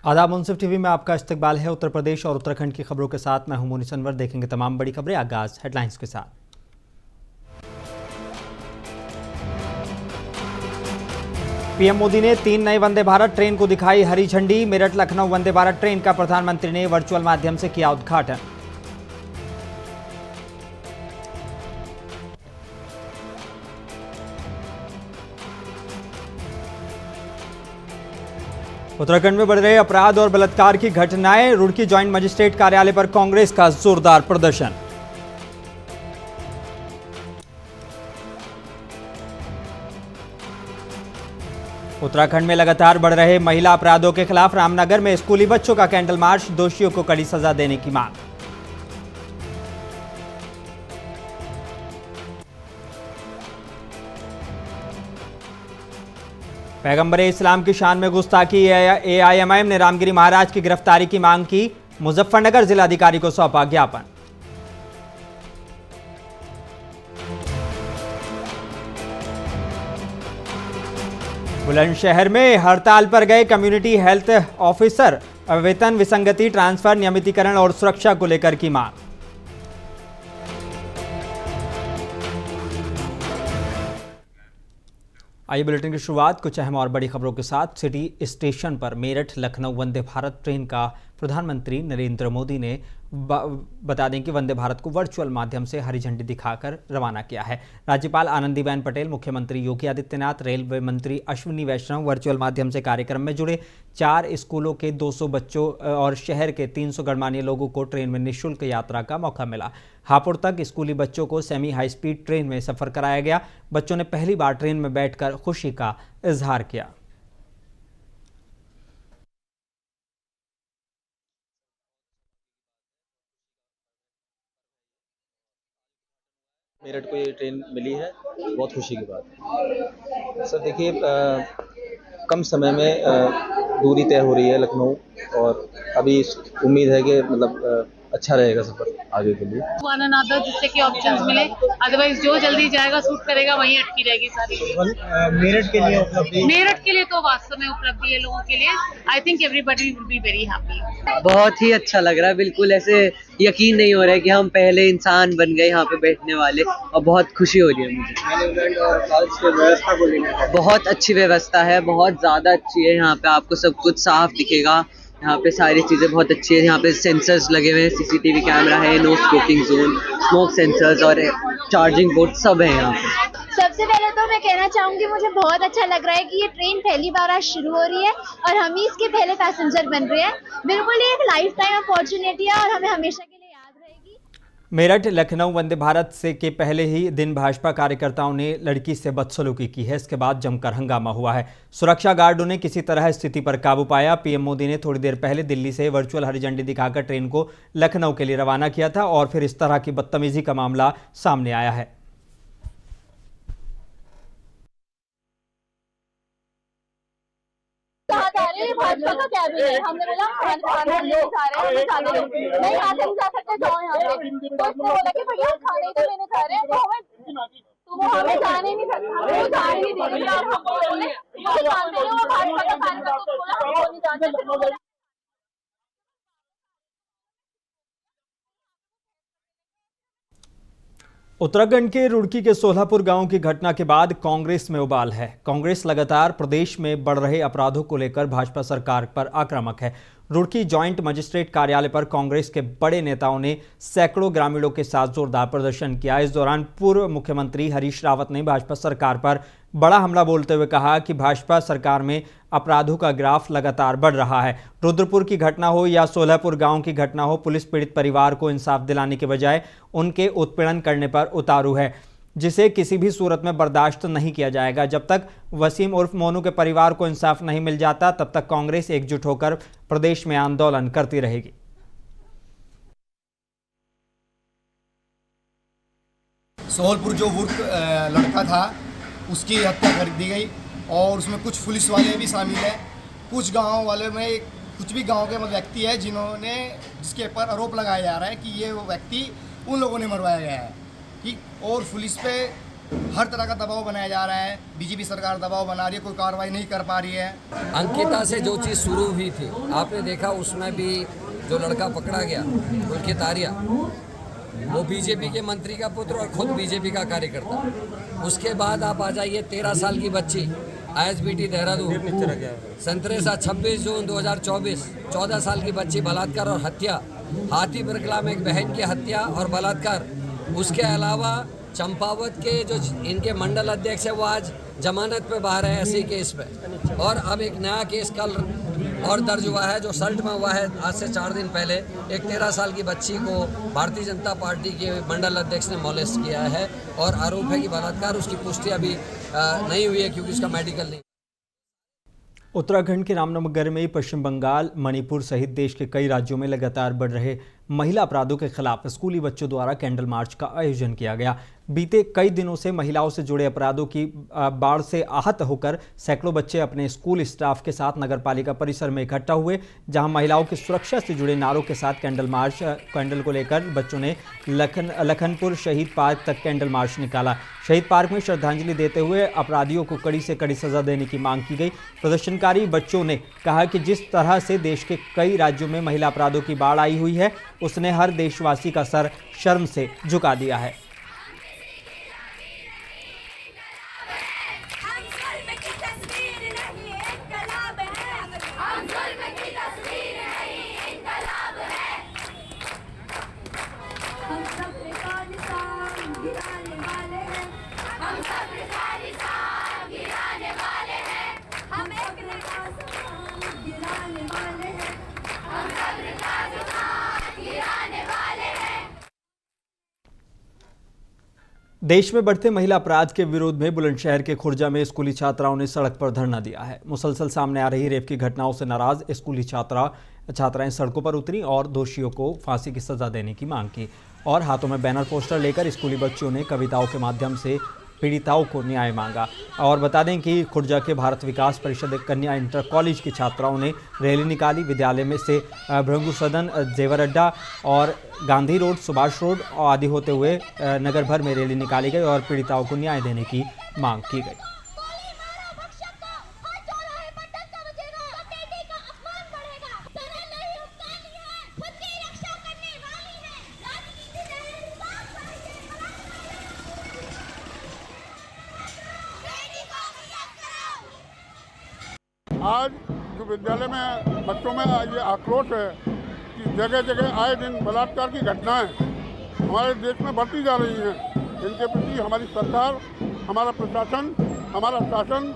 आदाब, मुंसिफ टीवी में आपका इस्तकबाल है। उत्तर प्रदेश और उत्तराखंड की खबरों के साथ मैं हूं मोनिस अनवर। देखेंगे तमाम बड़ी खबरें। आगाज हेडलाइंस के साथ। पीएम मोदी ने 3 नए वंदे भारत ट्रेन को दिखाई हरी झंडी। मेरठ लखनऊ वंदे भारत ट्रेन का प्रधानमंत्री ने वर्चुअल माध्यम से किया उद्घाटन। उत्तराखंड में बढ़ रहे अपराध और बलात्कार की घटनाएं। रुड़की ज्वाइंट मजिस्ट्रेट कार्यालय पर कांग्रेस का जोरदार प्रदर्शन। उत्तराखंड में लगातार बढ़ रहे महिला अपराधों के खिलाफ रामनगर में स्कूली बच्चों का कैंडल मार्च। दोषियों को कड़ी सजा देने की मांग। पैगंबर इस्लाम की शान में गुस्ताखी। एआईएमआईएम ने रामगिरी महाराज की गिरफ्तारी की मांग की। मुजफ्फरनगर जिलाधिकारी को सौंपा ज्ञापन। बुलंदशहर में हड़ताल पर गए कम्युनिटी हेल्थ ऑफिसर। वेतन विसंगति, ट्रांसफर, नियमितीकरण और सुरक्षा को लेकर की मांग। आइए बुलेटिन की शुरुआत कुछ अहम और बड़ी खबरों के साथ। सिटी स्टेशन पर मेरठ लखनऊ वंदे भारत ट्रेन का प्रधानमंत्री नरेंद्र मोदी ने बता दें कि वंदे भारत को वर्चुअल माध्यम से हरी झंडी दिखाकर रवाना किया है। राज्यपाल आनंदीबेन पटेल, मुख्यमंत्री योगी आदित्यनाथ, रेलवे मंत्री अश्विनी वैष्णव वर्चुअल माध्यम से कार्यक्रम में जुड़े। 4 स्कूलों के 200 बच्चों और शहर के 300 गणमान्य लोगों को ट्रेन में निःशुल्क यात्रा का मौका मिला। हापुड़ तक स्कूली बच्चों को सेमी हाई स्पीड ट्रेन में सफर कराया गया। बच्चों ने पहली बार ट्रेन में बैठकर खुशी का इजहार किया। मेरठ को ये ट्रेन मिली है, बहुत खुशी की बात है। सर देखिए, कम समय में दूरी तय हो रही है लखनऊ, और अभी उम्मीद है कि मतलब अच्छा रहेगा सफर आगे के लिए। वन अनदर, जिससे कि ऑप्शंस मिले, अदरवाइज जो जल्दी जाएगा सूट करेगा वहीं अटकी रहेगी सारी। मेरठ के लिए उपलब्धि, मेरठ के लिए तो वास्तव में उपलब्धि है लोगों के लिए। I think everybody will be very happy. बहुत ही अच्छा लग रहा है, बिल्कुल ऐसे यकीन नहीं हो रहा है कि हम पहले इंसान बन गए यहाँ पे बैठने वाले, और बहुत खुशी हो रही है मुझे। मैनेजमेंट और कॉलेज की व्यवस्था को लेकर बहुत अच्छी व्यवस्था है, बहुत ज़्यादा अच्छी है। यहाँ पे आपको सब कुछ साफ दिखेगा। यहाँ पे सारी चीज़ें बहुत अच्छी है। यहाँ पे सेंसर्स लगे हुए हैं, सीसीटीवी कैमरा है, no smoking zone, smoke sensors और चार्जिंग बोर्ड सब है यहाँ पे। सबसे पहले तो मैं कहना चाहूंगी, मुझे बहुत अच्छा लग रहा है कि ये ट्रेन पहली बार आज शुरू हो रही है और हम ही इसके पहले पैसेंजर बन रहे हैं। बिल्कुल ये एक लाइफ टाइम अपॉर्चुनिटी है और हमें हमेशा के लिए याद रहेगी। मेरठ लखनऊ वंदे भारत से के पहले ही दिन भाजपा कार्यकर्ताओं ने लड़की से बदसलूकी की है। इसके बाद जमकर हंगामा हुआ है। सुरक्षा गार्डों ने किसी तरह स्थिति पर काबू पाया। पीएम मोदी ने थोड़ी देर पहले दिल्ली से वर्चुअल हरी झंडी दिखाकर ट्रेन को लखनऊ के लिए रवाना किया था और फिर इस तरह की बदतमीजी का मामला सामने आया है। भाजपा का कैबिन है, हमने बोला खाने नहीं खा रहे हैं, नहीं आते नहीं जा सकते, जाओ यहाँ पे। तो उसने बोला कि भैया खाने तो लेने खा रहे हैं, तो वो हमें जाने नहीं सकता, वो जाने नहीं देंगे। आप बोले वो जानते हैं, वो भाजपा का कार्यकर्ता, तो बोला वो नहीं जानते। उत्तराखंड के रुड़की के सोलापुर गांव की घटना के बाद कांग्रेस में उबाल है। कांग्रेस लगातार प्रदेश में बढ़ रहे अपराधों को लेकर भाजपा सरकार पर आक्रामक है। रुड़की ज्वाइंट मजिस्ट्रेट कार्यालय पर कांग्रेस के बड़े नेताओं ने सैकड़ों ग्रामीणों के साथ जोरदार प्रदर्शन किया। इस दौरान पूर्व मुख्यमंत्री हरीश रावत ने भाजपा सरकार पर बड़ा हमला बोलते हुए कहा कि भाजपा सरकार में अपराधों का ग्राफ लगातार बढ़ रहा है। रुद्रपुर की घटना हो या सोलापुर गांव की घटना हो, पुलिस पीड़ित परिवार को इंसाफ दिलाने के बजाय उनके उत्पीड़न करने पर उतारू है, जिसे किसी भी सूरत में बर्दाश्त नहीं किया जाएगा। जब तक वसीम उर्फ मोनू के परिवार को इंसाफ नहीं मिल जाता, तब तक कांग्रेस एकजुट होकर प्रदेश में आंदोलन करती रहेगी। सोलपुर जो वुर्क लड़का था उसकी हत्या कर दी गई और उसमें कुछ पुलिस वाले भी शामिल हैं। कुछ गांव वाले में कुछ भी गांव के व्यक्ति है जिन्होंने जिसके ऊपर आरोप लगाया जा रहा है कि ये वो व्यक्ति उन लोगों ने मरवाया गया है, ठीक। और पुलिस पे हर तरह का दबाव बनाया जा रहा है। बीजेपी सरकार दबाव बना रही है, कोई कार्रवाई नहीं कर पा रही है। अंकिता से जो चीज़ शुरू हुई थी आपने देखा, उसमें भी जो लड़का पकड़ा गया पुलकित आर्या, वो बीजेपी के मंत्री का पुत्र और खुद बीजेपी का कार्यकर्ता। उसके बाद आप आ जाइए 13 साल की बच्ची ISBT देहरादून, 26 जून 2024, 14 साल की बच्ची बलात्कार और हत्या, हाथी बिरगला में एक बहन की हत्या और बलात्कार। उसके अलावा चंपावत के जो इनके मंडल अध्यक्ष है वो आज जमानत पे बाहर है ऐसे केस पे। और अब एक नया केस कल और दर्ज हुआ है जो सल्ट में हुआ है आज से 4 दिन पहले। एक 13 साल की बच्ची को भारतीय जनता पार्टी के मंडल अध्यक्ष ने मोलेस्ट किया है और आरोप है कि बलात्कार। उसकी पुष्टि अभी नहीं हुई है क्योंकि उसका मेडिकल नहीं। उत्तराखंड के रामनगर में पश्चिम बंगाल, मणिपुर सहित देश के कई राज्यों में लगातार बढ़ रहे महिला अपराधों के खिलाफ स्कूली बच्चों द्वारा कैंडल मार्च का आयोजन किया गया। बीते कई दिनों से महिलाओं से जुड़े अपराधों की बाढ़ से आहत होकर सैकड़ों बच्चे अपने स्कूल स्टाफ के साथ नगरपालिका परिसर में इकट्ठा हुए, जहां महिलाओं की सुरक्षा से जुड़े नारों के साथ कैंडल को लेकर बच्चों ने लखनपुर शहीद पार्क तक कैंडल मार्च निकाला। शहीद पार्क में श्रद्धांजलि देते हुए अपराधियों को कड़ी से कड़ी सजा देने की मांग की गई। प्रदर्शनकारी बच्चों ने कहा कि जिस तरह से देश के कई राज्यों में महिला अपराधों की बाढ़ आई हुई है, उसने हर देशवासी का सर शर्म से झुका दिया है। देश में बढ़ते महिला अपराध के विरोध में बुलंदशहर के खुर्जा में स्कूली छात्राओं ने सड़क पर धरना दिया है। मुसलसल सामने आ रही रेप की घटनाओं से नाराज स्कूली छात्राएं सड़कों पर उतरी और दोषियों को फांसी की सजा देने की मांग की और हाथों में बैनर पोस्टर लेकर स्कूली बच्चों ने कविताओं के माध्यम से पीड़िताओं को न्याय मांगा। और बता दें कि खुर्जा के भारत विकास परिषद कन्या इंटर कॉलेज की छात्राओं ने रैली निकाली। विद्यालय में से भृंगु सदन, जेवर अड्डा और गांधी रोड, सुभाष रोड आदि होते हुए नगर भर में रैली निकाली गई और पीड़िताओं को न्याय देने की मांग की गई। आज जो विद्यालय में बच्चों में ये आक्रोश है कि जगह जगह आए दिन बलात्कार की घटनाएं हमारे देश में बढ़ती जा रही हैं। इनके प्रति हमारी सरकार, हमारा प्रशासन, हमारा शासन,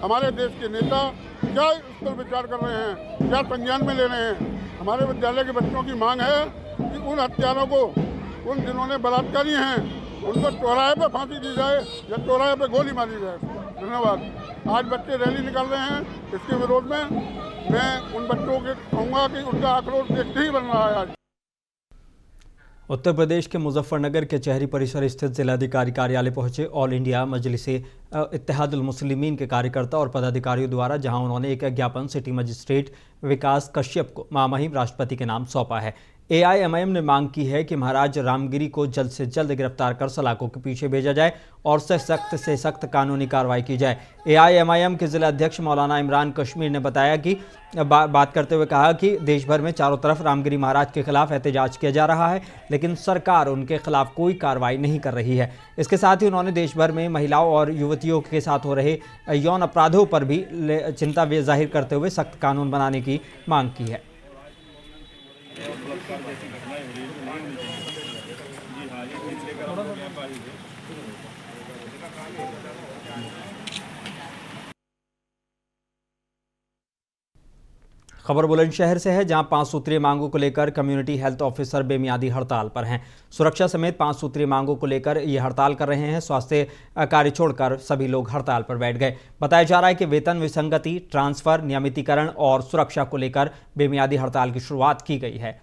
हमारे देश के नेता क्या इस पर विचार कर रहे हैं, क्या संज्ञान में ले रहे हैं। हमारे विद्यालय के बच्चों की मांग है कि उन हत्यारों को, उन जिन्होंने बलात्कारी हैं, उनको चौराहे पर फांसी दी जाए या चौराहे पर गोली मारी जाए। धन्यवाद। आज बच्चे रैली निकाल रहे हैं इसके विरोध में। मैं उन बच्चों के कहूँगा कि उनका आक्रोश देखते ही बन रहा है। आज उत्तर प्रदेश के मुजफ्फरनगर के चहरी परिसर स्थित जिलाधिकारी कार्यालय पहुंचे ऑल इंडिया मजलिसे इत्तेहादुल मुस्लिमीन के कार्यकर्ता और पदाधिकारियों द्वारा, जहां उन्होंने एक ज्ञापन सिटी मजिस्ट्रेट विकास कश्यप को मामहिम राष्ट्रपति के नाम सौंपा है। AIMIM ने मांग की है कि महाराज रामगिरी को जल्द से जल्द गिरफ्तार कर सलाखों के पीछे भेजा जाए और सख्त से सख्त कानूनी कार्रवाई की जाए। AIMIM के जिला अध्यक्ष मौलाना इमरान कश्मीर ने बताया कि बात करते हुए कहा कि देश भर में चारों तरफ रामगिरी महाराज के खिलाफ एहतजाज किया जा रहा है, लेकिन सरकार उनके खिलाफ कोई कार्रवाई नहीं कर रही है। इसके साथ ही उन्होंने देश भर में महिलाओं और युवतियों के साथ हो रहे यौन अपराधों पर भी चिंता जाहिर करते हुए सख्त कानून बनाने की मांग की है। खबर बुलंदशहर से है, जहां 5 सूत्रीय मांगों को लेकर कम्युनिटी हेल्थ ऑफिसर बेमियादी हड़ताल पर हैं। सुरक्षा समेत 5 सूत्रीय मांगों को लेकर ये हड़ताल कर रहे हैं। स्वास्थ्य कार्य छोड़कर सभी लोग हड़ताल पर बैठ गए। बताया जा रहा है कि वेतन विसंगति, ट्रांसफर, नियमितीकरण और सुरक्षा को लेकर बेमियादी हड़ताल की शुरुआत की गई है।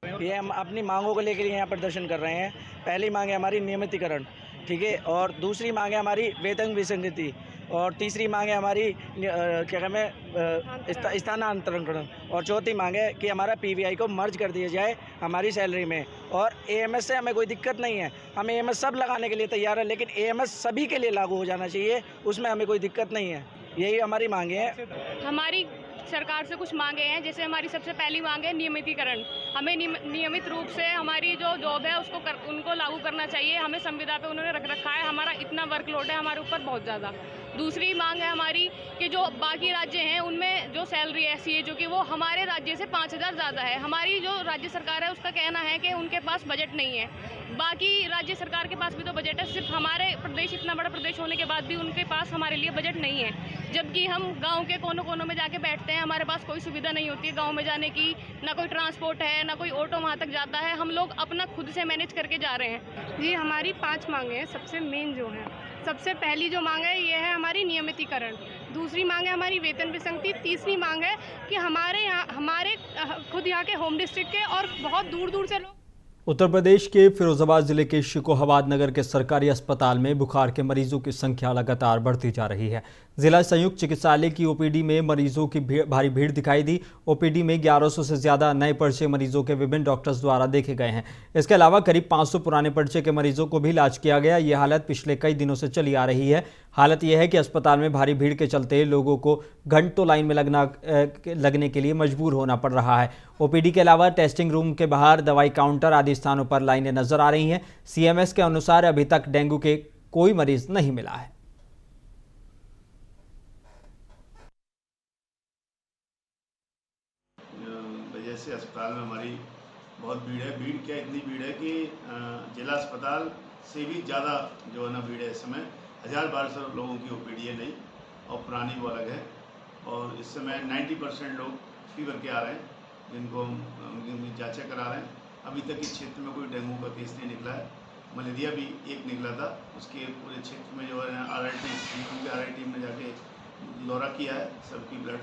ये हम अपनी मांगों को लेकर यहाँ प्रदर्शन कर रहे हैं। पहली मांग है हमारी नियमितीकरण, ठीक है। और दूसरी मांग है हमारी वेतन विसंगति, और तीसरी मांग है हमारी क्या कहते हैं स्थानांतरण, और चौथी मांग है कि हमारा पीवीआई को मर्ज कर दिया जाए हमारी सैलरी में। और एएमएस से हमें कोई दिक्कत नहीं है, हम एएमएस सब लगाने के लिए तैयार है, लेकिन एएमएस सभी के लिए लागू हो जाना चाहिए, उसमें हमें कोई दिक्कत नहीं है। यही हमारी मांगे हैं। हमारी सरकार से कुछ मांगे हैं, जैसे हमारी सबसे पहली मांग है नियमितीकरण। हमें नियमित रूप से हमारी जो जॉब है उनको लागू करना चाहिए। हमें संविदा पे उन्होंने रख रखा है, हमारा इतना वर्कलोड है हमारे ऊपर बहुत ज़्यादा। दूसरी मांग है हमारी कि जो बाकी राज्य हैं उनमें जो सैलरी ऐसी है जो कि वो हमारे राज्य से 5,000 ज़्यादा है। हमारी जो राज्य सरकार है उसका कहना है कि उनके पास बजट नहीं है। बाकी राज्य सरकार के पास भी तो बजट है, सिर्फ हमारे प्रदेश इतना बड़ा प्रदेश होने के बाद भी उनके पास हमारे लिए बजट नहीं है। जबकि हम गांव के कोनों कोनों में जाके बैठते हैं, हमारे पास कोई सुविधा नहीं होती है गांव में जाने की, ना कोई ट्रांसपोर्ट है, ना कोई ऑटो वहां तक जाता है। हम लोग अपना खुद से मैनेज करके जा रहे हैं। जी हमारी 5 मांगे हैं, सबसे मेन जो है, सबसे पहली जो मांग है ये है हमारी नियमितीकरण। दूसरी मांग है हमारी वेतन विसंगति। तीसरी मांग है कि हमारे खुद यहाँ के होम डिस्ट्रिक्ट के और बहुत दूर दूर से लोग। उत्तर प्रदेश के फिरोजाबाद जिले के शिकोहाबाद नगर के सरकारी अस्पताल में बुखार के मरीजों की संख्या लगातार बढ़ती जा रही है। जिला संयुक्त चिकित्सालय की ओपीडी में मरीजों की भारी भीड़ दिखाई दी। ओपीडी में 1100 से ज़्यादा नए पर्चे मरीजों के विभिन्न डॉक्टर्स द्वारा देखे गए हैं। इसके अलावा करीब 500 पुराने पर्चे के मरीजों को भी इलाज किया गया। ये हालत पिछले कई दिनों से चली आ रही है। हालत यह है कि अस्पताल में भारी भीड़ के चलते लोगों को घंटों लाइन में लगने के लिए मजबूर होना पड़ रहा है। ओपीडी के अलावा टेस्टिंग रूम के बाहर, दवाई काउंटर आदि स्थानों पर लाइनें नजर आ रही हैं। सीएमएस के अनुसार अभी तक डेंगू के कोई मरीज नहीं मिला है। वजह से अस्पताल में हमारी बहुत भीड़ है। भीड़ क्या, इतनी भीड़ है कि जिला अस्पताल से भी ज़्यादा जो है ना भीड़ है। इस समय 1000-1200 लोगों की ओपीडी है नई, और पुरानी वो अलग है। और इस समय 90% लोग फीवर के आ रहे हैं, जिनको उनकी जांचें करा रहे हैं। अभी तक इस क्षेत्र में कोई डेंगू का केस नहीं निकला है। मलेरिया भी एक निकला था, उसके पूरे क्षेत्र में जो है आरआई टीम ने जाके दौरा किया है, सबकी ब्लड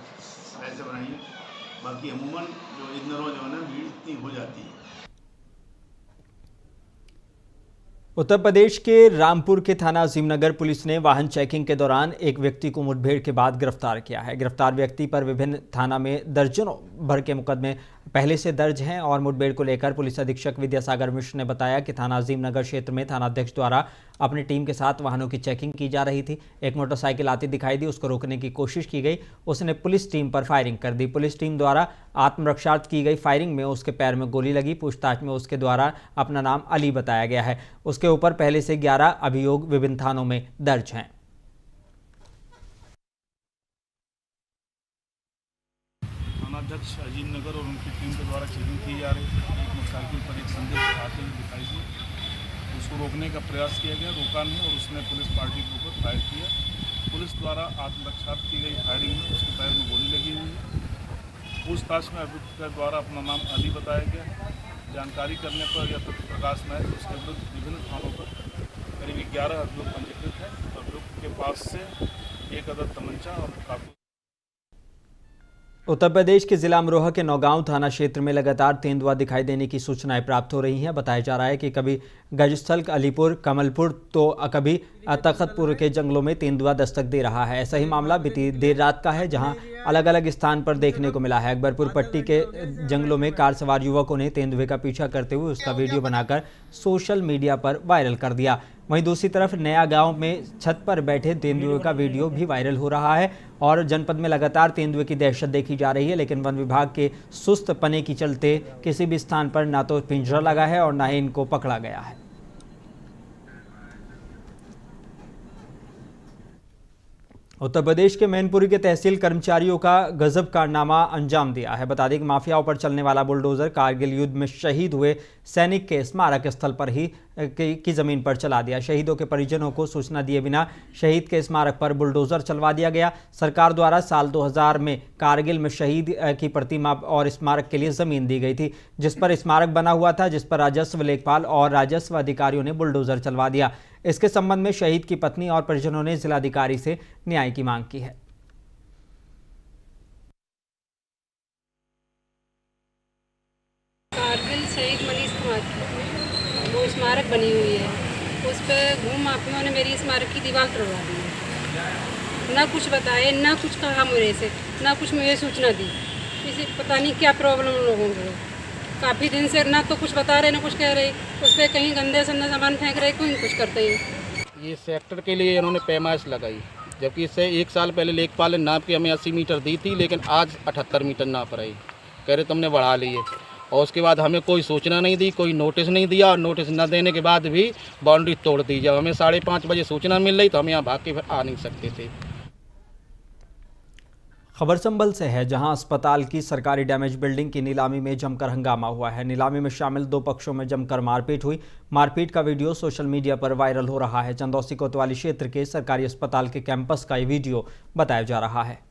ऐसे बनाई है। बाकी अमूमन जो इन दिनों जो है ना भीड़ इतनी हो जाती है। उत्तर प्रदेश के रामपुर के थाना अजीमनगर पुलिस ने वाहन चेकिंग के दौरान एक व्यक्ति को मुठभेड़ के बाद गिरफ्तार किया है। गिरफ्तार व्यक्ति पर विभिन्न थाना में दर्जनों भर के मुकदमे पहले से दर्ज हैं। और मुठभेड़ को लेकर पुलिस अधीक्षक विद्यासागर मिश्र ने बताया कि थाना अजीमनगर क्षेत्र में थानाध्यक्ष द्वारा अपनी टीम के साथ वाहनों की चेकिंग की जा रही थी। एक मोटरसाइकिल आती दिखाई दी, उसको रोकने की कोशिश की गई, उसने पुलिस टीम पर फायरिंग कर दी। पुलिस टीम द्वारा आत्मरक्षार्थ की गई फायरिंग में उसके पैर में गोली लगी। पूछताछ में उसके द्वारा अपना नाम अली बताया गया है। उसके ऊपर पहले से 11 अभियोग विभिन्न थानों में दर्ज हैं। थानाध्यक्ष अजीमनगर और उनकी टीम के द्वारा चेकिंग की जा रही थी। एक मोटरसाइकिल पर एक संदेश आते हुए दिखाई दी, उसको रोकने का प्रयास किया गया, रोका नहीं और उसने पुलिस पार्टी के ऊपर फायर किया। पुलिस द्वारा आत्मरक्षार्थ की गई फायरिंग में उसके पैर में गोली लगी हुई है। पूछताछ में अभियुक्त के द्वारा अपना नाम अली बताया गया। जानकारी करने पर यह तथ्य प्रकाश में है कि उसके विरुद्ध विभिन्न थानों पर करीब 11 अभियोग पंजीकृत है। अभियुक्त के पास से एक अदद तमंचा और कारतूस। उत्तर प्रदेश के जिला अमरोहा के नौगांव थाना क्षेत्र में लगातार तेंदुआ दिखाई देने की सूचनाएं प्राप्त हो रही हैं। बताया जा रहा है कि कभी गजस्थल, अलीपुर, कमलपुर तो कभी तखतपुर के जंगलों में तेंदुआ दस्तक दे रहा है। ऐसा ही मामला बीती देर रात का है, जहां अलग अलग स्थान पर देखने को मिला है। अकबरपुर पट्टी के जंगलों में कार सवार युवकों ने तेंदुए का पीछा करते हुए उसका वीडियो बनाकर सोशल मीडिया पर वायरल कर दिया। वहीं दूसरी तरफ नया गांव में छत पर बैठे तेंदुए का वीडियो भी वायरल हो रहा है। और जनपद में लगातार तेंदुए की दहशत देखी जा रही है, लेकिन वन विभाग के सुस्त पने की चलते किसी भी स्थान पर ना तो पिंजरा लगा है और ना ही इनको पकड़ा गया है। उत्तर प्रदेश के मैनपुरी के तहसील कर्मचारियों का गजब कारनामा अंजाम दिया है। बता दें कि माफियाओं पर चलने वाला बुलडोजर कारगिल युद्ध में शहीद हुए सैनिक के स्मारक स्थल पर ही की जमीन पर चला दिया। शहीदों के परिजनों को सूचना दिए बिना शहीद के स्मारक पर बुलडोजर चलवा दिया गया। सरकार द्वारा साल 2000 में कारगिल में शहीद की प्रतिमा और स्मारक के लिए जमीन दी गई थी, जिस पर स्मारक बना हुआ था, जिस पर राजस्व लेखपाल और राजस्व अधिकारियों ने बुलडोजर चलवा दिया। इसके संबंध में शहीद की पत्नी और परिजनों ने जिलाधिकारी से न्याय की मांग की है। कारगिल शहीद मनीष कुमार की वो स्मारक बनी हुई है, उस पर घूम माफियों ने मेरी स्मारक की दीवार तोड़वा दी है। ना कुछ बताए, ना कुछ कहा मेरे से, ना कुछ मुझे सूचना दी। किसी पता नहीं क्या प्रॉब्लम उन लोगों को। काफ़ी दिन से ना तो कुछ बता रहे, ना कुछ कह रहे। उस पर कहीं गंदे संदे सामान फेंक रहे, कोई कुछ करते हैं। ये सेक्टर के लिए इन्होंने पैमाइश लगाई, जबकि इससे 1 साल पहले लेखपाल ने नाप के हमें 80 मीटर दी थी, लेकिन आज 78 मीटर नाप रही। कह रहे तुमने बढ़ा लिए, और उसके बाद हमें कोई सूचना नहीं दी, कोई नोटिस नहीं दिया, और नोटिस न देने के बाद भी बाउंड्री तोड़ दी। जब हमें 5:30 बजे सूचना मिल रही तो हम यहाँ भाग के फिर आ नहीं सकते थे। खबर संभल से है, जहां अस्पताल की सरकारी डैमेज बिल्डिंग की नीलामी में जमकर हंगामा हुआ है। नीलामी में शामिल 2 पक्षों में जमकर मारपीट हुई। मारपीट का वीडियो सोशल मीडिया पर वायरल हो रहा है। चंदौसी कोतवाली क्षेत्र के सरकारी अस्पताल के कैंपस का ये वीडियो बताया जा रहा है।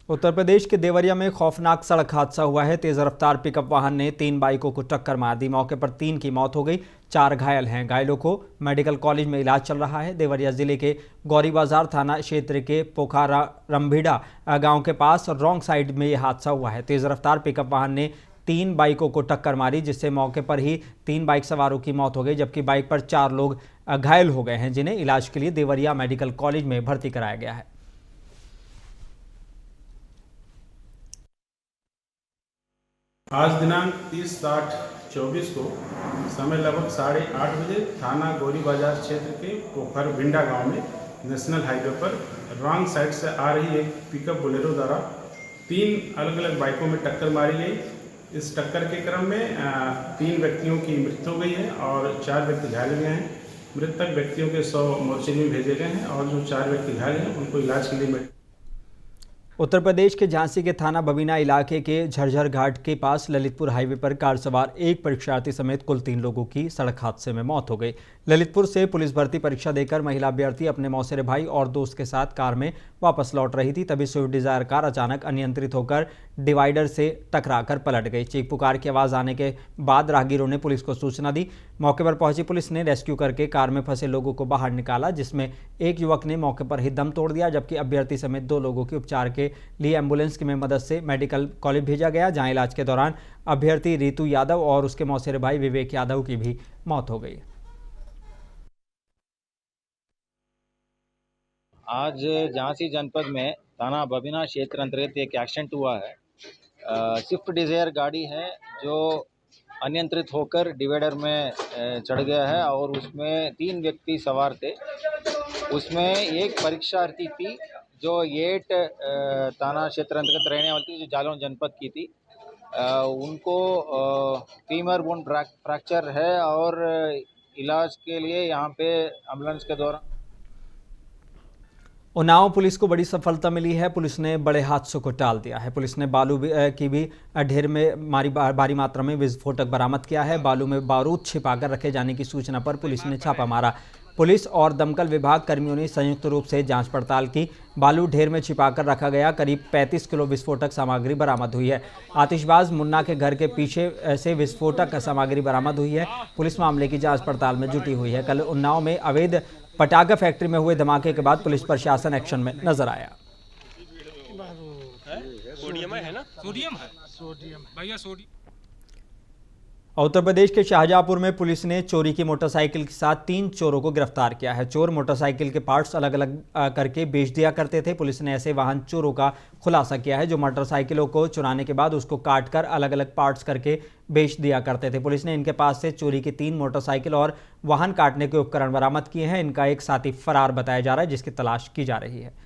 उत्तर प्रदेश के देवरिया में खौफनाक सड़क हादसा हुआ है। तेज रफ्तार पिकअप वाहन ने 3 बाइकों को टक्कर मार दी। मौके पर 3 की मौत हो गई, 4 घायल हैं। घायलों को मेडिकल कॉलेज में इलाज चल रहा है। देवरिया जिले के गौरी बाजार थाना क्षेत्र के पोखरा रंभीड़ा गांव के पास रॉन्ग साइड में यह हादसा हुआ है। तेज रफ्तार पिकअप वाहन ने 3 बाइकों को टक्कर मारी, जिससे मौके पर ही 3 बाइक सवारों की मौत हो गई, जबकि बाइक पर 4 लोग घायल हो गए हैं, जिन्हें इलाज के लिए देवरिया मेडिकल कॉलेज में भर्ती कराया गया है। आज दिनांक 30/8/24 को समय लगभग 8:30 बजे थाना गौरी बाजार क्षेत्र के पोखर भिंडा गांव में नेशनल हाईवे पर रॉन्ग साइड से आ रही एक पिकअप बोलेरो द्वारा 3 अलग अलग बाइकों में टक्कर मारी गई। इस टक्कर के क्रम में 3 व्यक्तियों की मृत्यु हो गई है और 4 व्यक्ति घायल हुए हैं। मृतक व्यक्तियों के 100 मोर्चे में भेजे गए हैं और जो 4 व्यक्ति घायल हैं उनको इलाज के लिए। उत्तर प्रदेश के झांसी के थाना बबीना इलाके के झरझर घाट के पास ललितपुर हाईवे पर कार सवार एक परीक्षार्थी समेत कुल 3 लोगों की सड़क हादसे में मौत हो गई। ललितपुर से पुलिस भर्ती परीक्षा देकर महिला अभ्यर्थी अपने मौसेरे भाई और दोस्त के साथ कार में वापस लौट रही थी, तभी स्विफ्ट डिजायर कार अचानक अनियंत्रित होकर डिवाइडर से टकराकर पलट गई। चीख पुकार की आवाज़ आने के बाद राहगीरों ने पुलिस को सूचना दी। मौके पर पहुंची पुलिस ने रेस्क्यू करके कार में फंसे लोगों को बाहर निकाला, जिसमें एक युवक ने मौके पर ही दम तोड़ दिया, जबकि अभ्यर्थी समेत 2 लोगों की उपचार के लिए एम्बुलेंस की मदद से मेडिकल कॉलेज भेजा गया, जहां इलाज के दौरान अभ्यर्थी रितु यादव और उसके मौसेरे भाई विवेक यादव की भी मौत हो गई। आज झांसी जनपद में थाना बबीना क्षेत्र अंतर्गत एक एक्सीडेंट हुआ है। स्विफ्ट डिजायर गाड़ी है जो अनियंत्रित होकर डिवाइडर में चढ़ गया है और उसमें 3 व्यक्ति सवार थे। उसमें एक परीक्षार्थी थी जो 8 थाना क्षेत्र अंतर्गत रहने वाली थी, जो जालौन जनपद की थी। उनको फीमर बोन फ्रैक्चर है और इलाज के लिए यहाँ पे एम्बुलेंस के दौरान। उन्नाव पुलिस को बड़ी सफलता मिली है। पुलिस ने बड़े हादसों को टाल दिया है। पुलिस ने बालू की भी ढेर में भारी मात्रा में विस्फोटक बरामद किया है। बालू में बारूद छिपाकर रखे जाने की सूचना पर पुलिस ने छापा मारा। पुलिस और दमकल विभाग कर्मियों ने संयुक्त रूप से जांच पड़ताल की। बालू ढेर में छिपाकर रखा गया करीब 35 किलो विस्फोटक सामग्री बरामद हुई है। आतिशबाज मुन्ना के घर के पीछे से विस्फोटक सामग्री बरामद हुई है। पुलिस मामले की जांच पड़ताल में जुटी हुई है। कल उन्नाव में अवैध पटाखा फैक्ट्री में हुए धमाके के बाद पुलिस प्रशासन एक्शन में नजर आया। सोडियम है ना? सोडियम है, सोडियम भैया, सोडियम। उत्तर प्रदेश के शाहजहांपुर में पुलिस ने चोरी की मोटरसाइकिल के साथ 3 चोरों को गिरफ्तार किया है। चोर मोटरसाइकिल के पार्ट्स अलग अलग करके बेच दिया करते थे। पुलिस ने ऐसे वाहन चोरों का खुलासा किया है जो मोटरसाइकिलों को चुराने के बाद उसको काटकर अलग अलग पार्ट्स करके बेच दिया करते थे। पुलिस ने इनके पास से चोरी की 3 मोटरसाइकिल और वाहन काटने के उपकरण बरामद किए हैं। इनका एक साथी फरार बताया जा रहा है, जिसकी तलाश की जा रही है।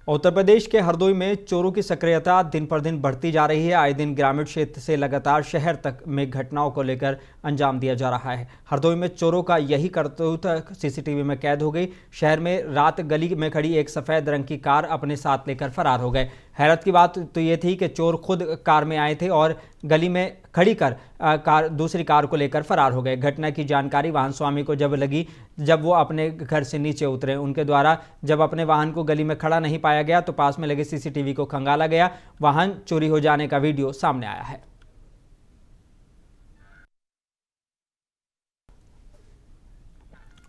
उत्तर प्रदेश के हरदोई में चोरों की सक्रियता दिन पर दिन बढ़ती जा रही है। आए दिन ग्रामीण क्षेत्र से लगातार शहर तक में घटनाओं को लेकर अंजाम दिया जा रहा है। हरदोई में चोरों का यही करतूत सीसीटीवी में कैद हो गई। शहर में रात गली में खड़ी एक सफ़ेद रंग की कार अपने साथ लेकर फरार हो गए। हैरत की बात तो ये थी कि चोर खुद कार में आए थे और गली में खड़ी कर दूसरी कार को लेकर फरार हो गए। घटना की जानकारी वाहन स्वामी को जब लगी, जब वो अपने घर से नीचे उतरे, उनके द्वारा जब अपने वाहन को गली में खड़ा नहीं पाया गया तो पास में लगे सीसीटीवी को खंगाला गया। वाहन चोरी हो जाने का वीडियो सामने आया है।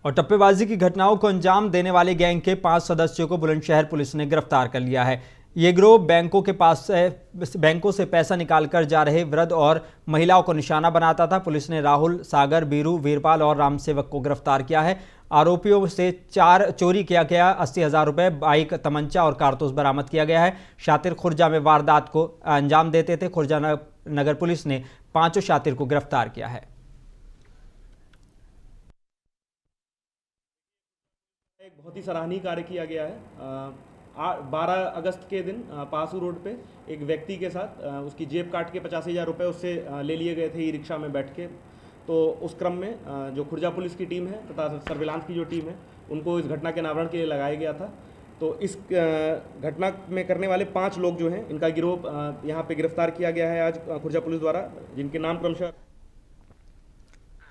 और टप्पेबाजी की घटनाओं को अंजाम देने वाले गैंग के 5 सदस्यों को बुलंदशहर पुलिस ने गिरफ्तार कर लिया है। ये गिरोह बैंकों से पैसा निकालकर जा रहे वृद्ध और महिलाओं को निशाना बनाता था। पुलिस ने राहुल, सागर, बीरू, वीरपाल और रामसेवक को गिरफ्तार किया है। आरोपियों से चोरी किया गया 80,000 रुपये, बाइक, तमंचा और कारतूस बरामद किया गया है। शातिर खुर्जा में वारदात को अंजाम देते थे। खुर्जा नगर पुलिस ने 5 शातिर को गिरफ्तार किया है। एक बहुत ही सराहनीय कार्य किया गया है। 12 अगस्त के दिन पासू रोड पे एक व्यक्ति के साथ उसकी जेब काट के 85,000 रुपये उससे ले लिए गए थे ई रिक्शा में बैठ के। तो उस क्रम में जो खुर्जा पुलिस की टीम है तथा सर्विलांस की जो टीम है उनको इस घटना के अनावरण के लिए लगाया गया था। तो इस घटना में करने वाले 5 लोग जो हैं इनका गिरोह यहाँ पे गिरफ्तार किया गया है आज खुर्जा पुलिस द्वारा, जिनके नाम क्रमशः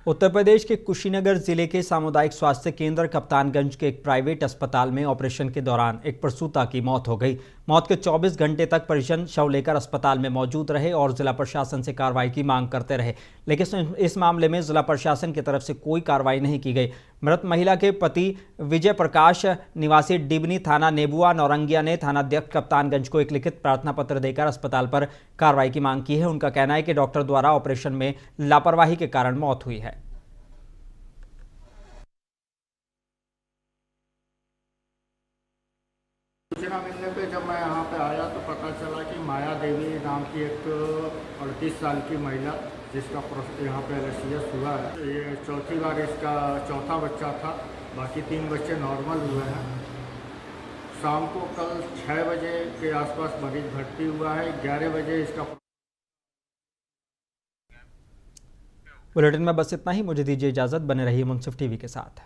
उत्तर प्रदेश के कुशीनगर जिले के सामुदायिक स्वास्थ्य केंद्र कप्तानगंज के एक प्राइवेट अस्पताल में ऑपरेशन के दौरान एक प्रसूता की मौत हो गई। मौत के 24 घंटे तक परिजन शव लेकर अस्पताल में मौजूद रहे और जिला प्रशासन से कार्रवाई की मांग करते रहे, लेकिन इस मामले में जिला प्रशासन की तरफ से कोई कार्रवाई नहीं की गई। मृत महिला के पति विजय प्रकाश निवासी डिबनी थाना नेबुआ नौरंगिया ने थानाध्यक्ष कप्तानगंज को एक लिखित प्रार्थना पत्र देकर अस्पताल पर कार्रवाई की मांग की है। उनका कहना है कि डॉक्टर द्वारा ऑपरेशन में लापरवाही के कारण मौत हुई है। सूचना मिलने पे जब मैं यहाँ पे आया तो पता चला कि माया देवी नाम की एक 38 साल की महिला जिसका यहाँ पे LCS हुआ है, ये चौथी बार इसका चौथा बच्चा था। बाकी 3 बच्चे नॉर्मल हुए हैं। शाम को कल 6 बजे के आसपास मरीज भर्ती हुआ है। 11 बजे इसका बुलेटिन में बस इतना ही। मुझे दीजिए इजाजत। बने रहिए मुंसिफ टीवी के साथ।